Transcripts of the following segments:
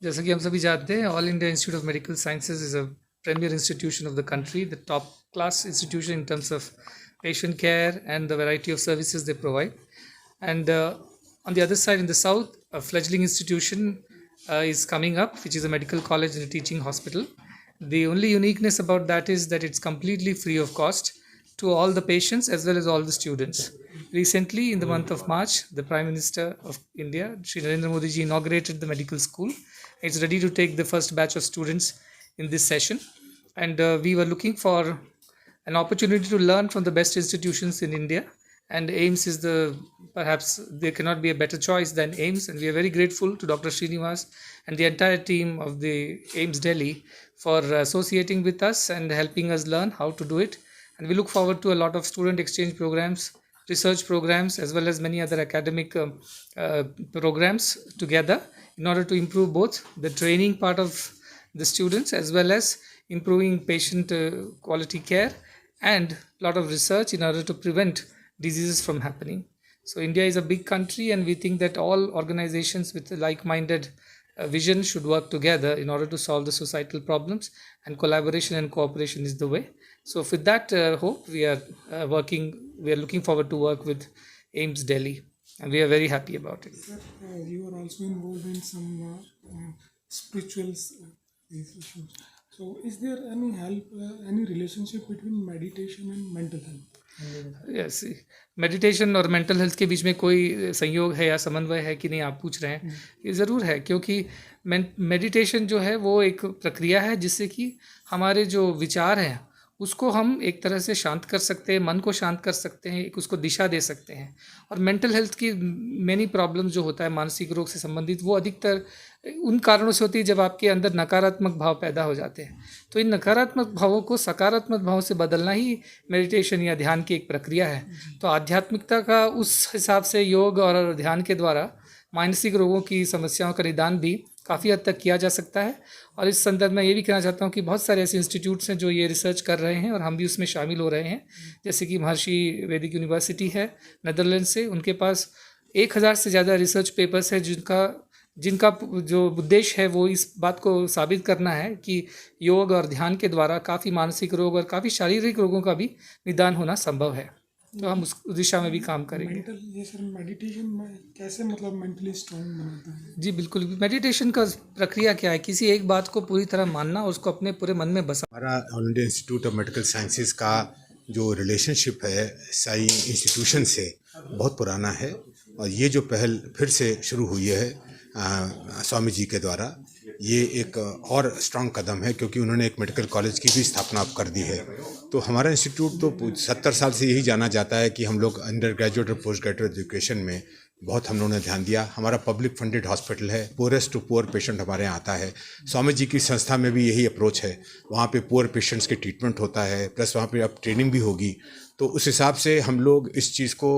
जैसा कि हम सभी जानते हैं, all India institute of medical sciences is a premier institution of the country, the top class institution in terms of patient care and the variety of services they provide. And on the other side, in the south, a fledgling institution is coming up, which is a medical college and a teaching hospital. The only uniqueness about that is that it's completely free of cost to all the patients as well as all the students. Recently, in the month of March, the Prime Minister of India, Shri Narendra Modi ji, inaugurated the medical school. It's ready to take the first batch of students in this session, and we were looking for an opportunity to learn from the best institutions in India, and AIMS is the, perhaps there cannot be a better choice than AIMS, and we are very grateful to Dr. Srinivas and the entire team of the AIMS Delhi for associating with us and helping us learn how to do it. And we look forward to a lot of student exchange programs, research programs, as well as many other academic programs together in order to improve both the training part of the students as well as improving patient quality care and a lot of research in order to prevent diseases from happening. So India is a big country, and we think that all organizations with a like-minded vision should work together in order to solve the societal problems, and collaboration and cooperation is the way. So with that hope, we are looking forward to work with AIMS Delhi, and we are very happy about it. Sir, you are also involved in some spiritual issues. So, is there any help, any relationship between meditation and mental health? Yes, meditation और mental health के बीच में कोई संयोग है या समन्वय है कि नहीं, आप पूछ रहे हैं। ये ज़रूर है, क्योंकि मेडिटेशन जो है वो एक प्रक्रिया है जिससे कि हमारे जो विचार हैं उसको हम एक तरह से शांत कर सकते हैं, मन को शांत कर सकते हैं, एक उसको दिशा दे सकते हैं। और मेंटल हेल्थ की मेनी प्रॉब्लम्स जो होता है मानसिक रोग से संबंधित, वो अधिकतर उन कारणों से होती है जब आपके अंदर नकारात्मक भाव पैदा हो जाते हैं। तो इन नकारात्मक भावों को सकारात्मक भाव से बदलना ही मेडिटेशन या ध्यान की एक प्रक्रिया है। तो आध्यात्मिकता का उस हिसाब से योग और ध्यान के द्वारा मानसिक रोगों की समस्याओं का निदान भी काफ़ी हद तक किया जा सकता है। और इस संदर्भ में ये भी कहना चाहता हूँ कि बहुत सारे ऐसे इंस्टीट्यूट्स हैं जो ये रिसर्च कर रहे हैं और हम भी उसमें शामिल हो रहे हैं। जैसे कि महर्षि वैदिक यूनिवर्सिटी है नेदरलैंड से, उनके पास 1000 से ज़्यादा रिसर्च पेपर्स है जिनका जो उद्देश्य है वो इस बात को साबित करना है कि योग और ध्यान के द्वारा काफ़ी मानसिक रोग और काफ़ी शारीरिक रोगों का भी निदान होना संभव है। तो हम उस दिशा में भी काम करेंगे। मेडिटेशन में कैसे मतलब मेंटली स्ट्रांग बनाता है? जी बिल्कुल, मेडिटेशन का प्रक्रिया क्या है, किसी एक बात को पूरी तरह मानना और उसको अपने पूरे मन में बसा। हमारा all India institute of medical sciences का जो रिलेशनशिप है साई इंस्टीट्यूशन से बहुत पुराना है, और ये जो पहल फिर से शुरू हुई है स्वामी जी के द्वारा, ये एक और स्ट्रांग कदम है, क्योंकि उन्होंने एक मेडिकल कॉलेज की भी स्थापना कर दी है। तो हमारा इंस्टीट्यूट तो 70 साल से यही जाना जाता है कि हम लोग अंडर ग्रेजुएट और पोस्ट ग्रेजुएट एजुकेशन में बहुत हम लोगों ने ध्यान दिया। हमारा पब्लिक फंडेड हॉस्पिटल है, पुअरेस्ट टू पुअर पेशेंट हमारे यहाँ आता है। स्वामी जी की संस्था में भी यही अप्रोच है, वहाँ पे पुअर पेशेंट्स के ट्रीटमेंट होता है, प्लस वहाँ पे अब ट्रेनिंग भी होगी। तो उस हिसाब से हम लोग इस चीज़ को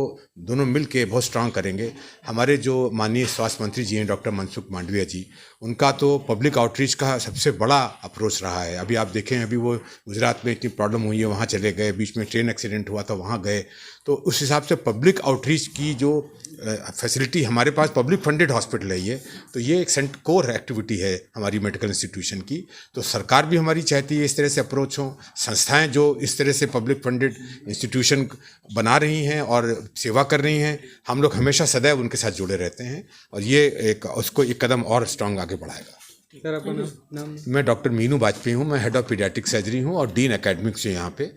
दोनों मिल के बहुत स्ट्रांग करेंगे। हमारे जो माननीय स्वास्थ्य मंत्री जी हैं डॉक्टर मनसुख मांडविया जी, उनका तो पब्लिक आउटरीच का सबसे बड़ा अप्रोच रहा है। अभी आप देखें, अभी वो गुजरात में इतनी प्रॉब्लम हुई है, वहाँ चले गए, बीच में ट्रेन एक्सीडेंट हुआ था, वहाँ गए। तो उस हिसाब से पब्लिक आउटरीच की जो फैसिलिटी हमारे पास, पब्लिक फंडेड हॉस्पिटल है ये, तो ये एक कोर एक्टिविटी है हमारी मेडिकल इंस्टीट्यूशन की। तो सरकार भी हमारी चाहती है इस तरह से अप्रोच हो, संस्थाएं जो इस तरह से पब्लिक फंडेड इंस्टीट्यूशन बना रही हैं और सेवा कर रही हैं, हम लोग हमेशा सदैव उनके साथ जुड़े रहते हैं, और ये उसको एक कदम और स्ट्रांग आगे बढ़ाएगा। सर अपना नाम? मैं डॉक्टर मीनू वाजपेयी हूँ, मैं हेड ऑफ पीडियाट्रिक सर्जरी हूँ और डीन एकेडमिक्स यहाँ पे।